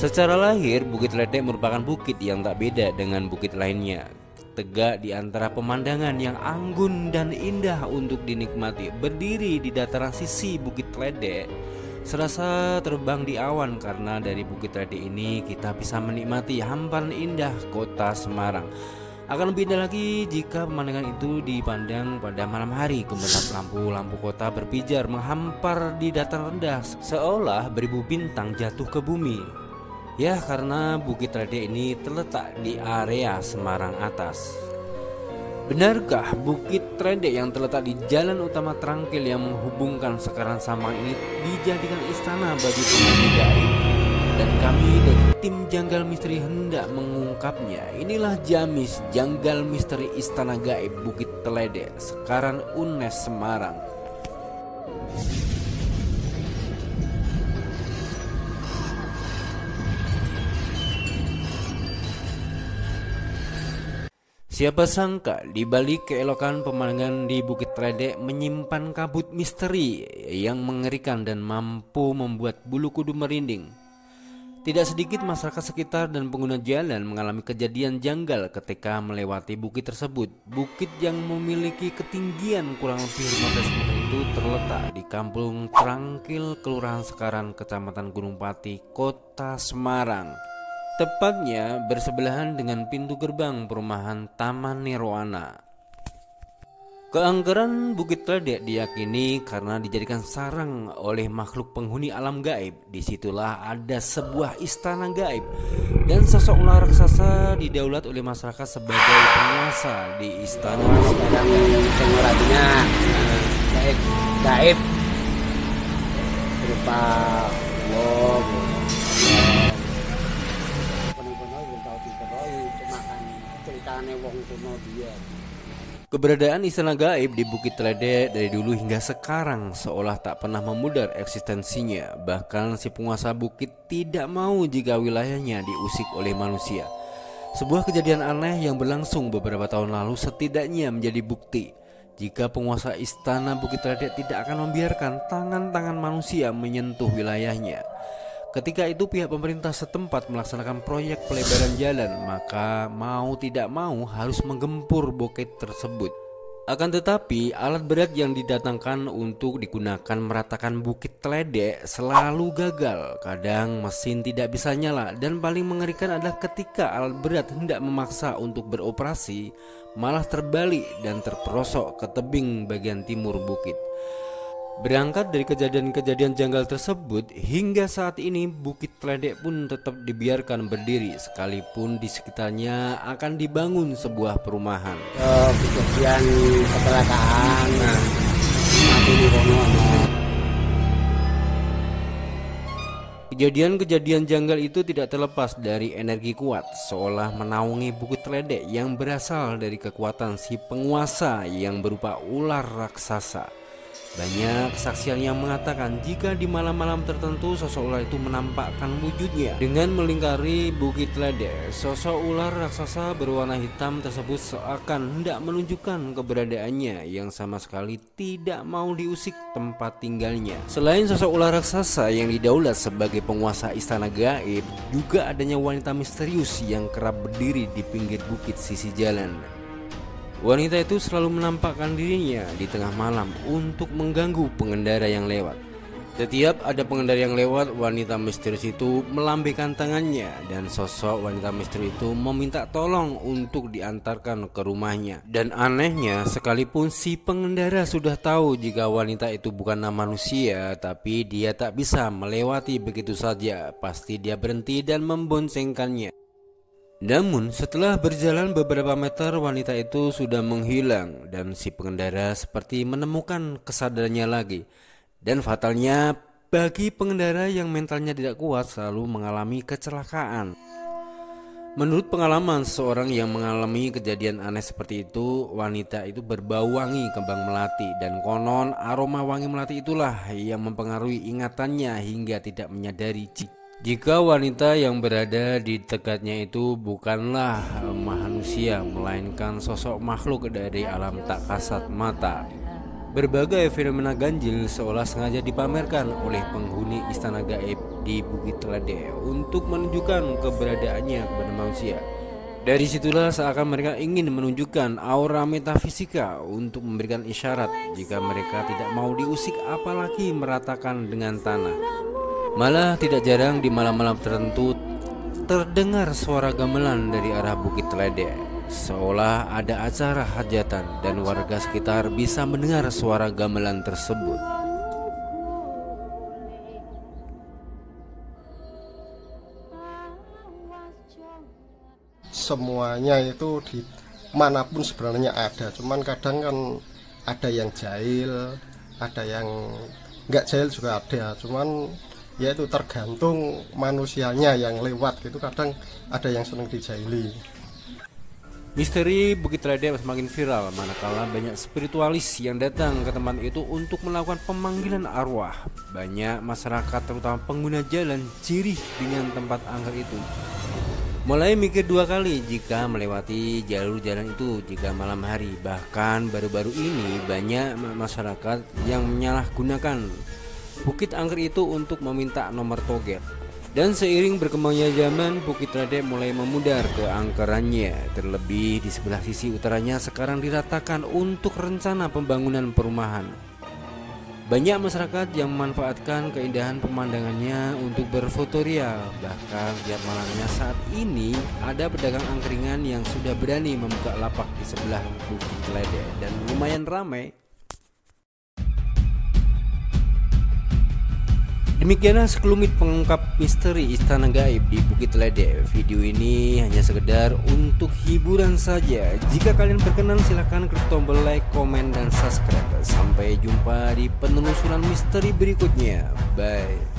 Secara lahir, Bukit Ledek merupakan bukit yang tak beda dengan bukit lainnya. Tegak di antara pemandangan yang anggun dan indah untuk dinikmati, berdiri di dataran sisi Bukit Ledek serasa terbang di awan, karena dari Bukit Ledek ini kita bisa menikmati hamparan indah kota Semarang. Akan lebih indah lagi jika pemandangan itu dipandang pada malam hari. Gemerlap lampu-lampu kota berpijar menghampar di dataran rendah, seolah beribu bintang jatuh ke bumi. Ya, karena Bukit Ledek ini terletak di area Semarang Atas. Benarkah Bukit Ledek yang terletak di jalan utama Trangkil yang menghubungkan Sekarang Samarang ini dijadikan istana bagi penghuni gaib? Dan kami dari tim Janggal Misteri hendak mengungkapnya. Inilah Jamis Janggal Misteri Istana Gaib Bukit Ledek, Sekarang UNES Semarang. Siapa sangka di balik keelokan pemandangan di Bukit Ledek menyimpan kabut misteri yang mengerikan dan mampu membuat bulu kuduk merinding. Tidak sedikit masyarakat sekitar dan pengguna jalan mengalami kejadian janggal ketika melewati bukit tersebut. Bukit yang memiliki ketinggian kurang lebih 15 meter itu terletak di Kampung Trangkil, Kelurahan Sekarang, Kecamatan Gunung Pati, Kota Semarang. Tepatnya bersebelahan dengan pintu gerbang perumahan Taman Nirwana. Keangkeran Bukit Ledek diyakini karena dijadikan sarang oleh makhluk penghuni alam gaib. Disitulah ada sebuah istana gaib dan sosok ular raksasa didaulat oleh masyarakat sebagai penguasa di istana. Sekarang semuratinya gaib berupa wong Keberadaan istana gaib di Bukit Ledek dari dulu hingga sekarang seolah tak pernah memudar eksistensinya. Bahkan si penguasa bukit tidak mau jika wilayahnya diusik oleh manusia. Sebuah kejadian aneh yang berlangsung beberapa tahun lalu setidaknya menjadi bukti jika penguasa istana Bukit Ledek tidak akan membiarkan tangan-tangan manusia menyentuh wilayahnya. Ketika itu pihak pemerintah setempat melaksanakan proyek pelebaran jalan, maka mau tidak mau harus menggempur bukit tersebut. Akan tetapi alat berat yang didatangkan untuk digunakan meratakan Bukit Ledek selalu gagal. Kadang mesin tidak bisa nyala, dan paling mengerikan adalah ketika alat berat hendak memaksa untuk beroperasi malah terbalik dan terperosok ke tebing bagian timur bukit. Berangkat dari kejadian-kejadian janggal tersebut, hingga saat ini Bukit Ledek pun tetap dibiarkan berdiri sekalipun di sekitarnya akan dibangun sebuah perumahan. Kejadian kecelakaan mati di Kejadian-kejadian janggal itu tidak terlepas dari energi kuat seolah menaungi Bukit Ledek yang berasal dari kekuatan si penguasa yang berupa ular raksasa. Banyak kesaksian yang mengatakan jika di malam-malam tertentu sosok ular itu menampakkan wujudnya dengan melingkari Bukit Ledek. Sosok ular raksasa berwarna hitam tersebut seakan hendak menunjukkan keberadaannya yang sama sekali tidak mau diusik tempat tinggalnya. Selain sosok ular raksasa yang didaulat sebagai penguasa istana gaib, juga adanya wanita misterius yang kerap berdiri di pinggir bukit sisi jalan. Wanita itu selalu menampakkan dirinya di tengah malam untuk mengganggu pengendara yang lewat. Setiap ada pengendara yang lewat, wanita misterius itu melambaikan tangannya dan sosok wanita misterius itu meminta tolong untuk diantarkan ke rumahnya. Dan anehnya, sekalipun si pengendara sudah tahu jika wanita itu bukanlah manusia, tapi dia tak bisa melewati begitu saja. Pasti dia berhenti dan memboncengkannya. Namun setelah berjalan beberapa meter, wanita itu sudah menghilang dan si pengendara seperti menemukan kesadarannya lagi. Dan fatalnya bagi pengendara yang mentalnya tidak kuat selalu mengalami kecelakaan. Menurut pengalaman seorang yang mengalami kejadian aneh seperti itu, wanita itu berbau wangi kembang melati, dan konon aroma wangi melati itulah yang mempengaruhi ingatannya hingga tidak menyadari jika wanita yang berada di dekatnya itu bukanlah manusia, melainkan sosok makhluk dari alam tak kasat mata. Berbagai fenomena ganjil seolah sengaja dipamerkan oleh penghuni istana gaib di Bukit Tledek untuk menunjukkan keberadaannya kepada manusia. Dari situlah seakan mereka ingin menunjukkan aura metafisika untuk memberikan isyarat jika mereka tidak mau diusik, apalagi meratakan dengan tanah. Malah tidak jarang di malam-malam tertentu terdengar suara gamelan dari arah Bukit Tledek. Seolah ada acara hajatan dan warga sekitar bisa mendengar suara gamelan tersebut. Semuanya itu di manapun sebenarnya ada, cuman kadang kan ada yang jahil, ada yang nggak jahil juga ada, cuman ya itu tergantung manusianya yang lewat gitu, kadang ada yang seneng dijahili. Misteri Bukit Tledek semakin viral manakala banyak spiritualis yang datang ke tempat itu untuk melakukan pemanggilan arwah. Banyak masyarakat terutama pengguna jalan jirih dengan tempat angker itu, mulai mikir dua kali jika melewati jalur jalan itu jika malam hari. Bahkan baru-baru ini banyak masyarakat yang menyalahgunakan bukit angker itu untuk meminta nomor toget. Dan seiring berkembangnya zaman, Bukit Tledek mulai memudar ke angkerannya. Terlebih di sebelah sisi utaranya sekarang diratakan untuk rencana pembangunan perumahan. Banyak masyarakat yang memanfaatkan keindahan pemandangannya untuk berfotoria. Bahkan tiap malamnya saat ini ada pedagang angkringan yang sudah berani membuka lapak di sebelah Bukit Tledek dan lumayan ramai. Demikianlah sekelumit pengungkap misteri istana gaib di Bukit Tledek. Video ini hanya sekedar untuk hiburan saja. Jika kalian berkenan silahkan klik tombol like, komen, dan subscribe. Sampai jumpa di penelusuran misteri berikutnya. Bye.